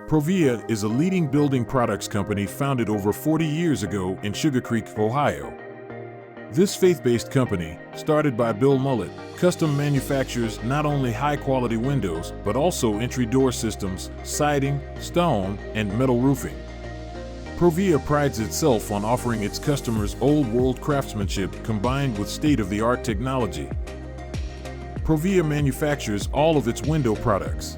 ProVia is a leading building products company founded over 40 years ago in Sugarcreek, Ohio. This faith-based company, started by Bill Mullet, custom manufactures not only high-quality windows, but also entry door systems, siding, stone, and metal roofing. ProVia prides itself on offering its customers old-world craftsmanship combined with state-of-the-art technology. ProVia manufactures all of its window products.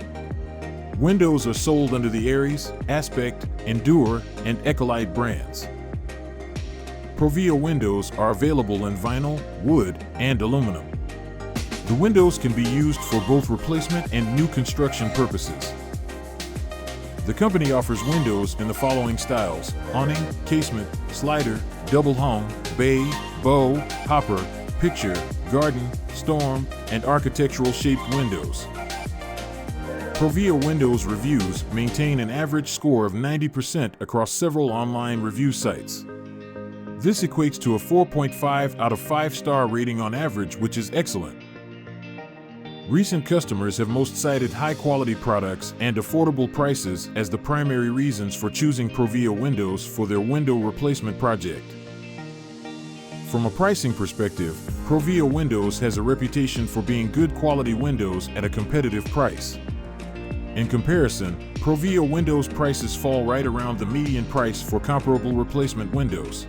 Windows are sold under the AERIS, Aspect, Endure, and ECOLITE brands. ProVia windows are available in vinyl, wood, and aluminum. The windows can be used for both replacement and new construction purposes. The company offers windows in the following styles: awning, casement, slider, double hung, bay, bow, hopper, picture, garden, storm, and architectural shaped windows. ProVia Windows Reviews maintain an average score of 90% across several online review sites. This equates to a 4.5 out of 5-star rating on average, which is excellent. Recent customers have most cited high-quality products and affordable prices as the primary reasons for choosing ProVia Windows for their window replacement project. From a pricing perspective, ProVia Windows has a reputation for being good quality windows at a competitive price. In comparison, ProVia Windows prices fall right around the median price for comparable replacement windows.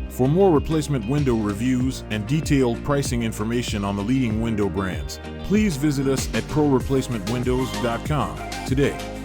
For more replacement window reviews and detailed pricing information on the leading window brands, please visit us at ProReplacementWindows.com today.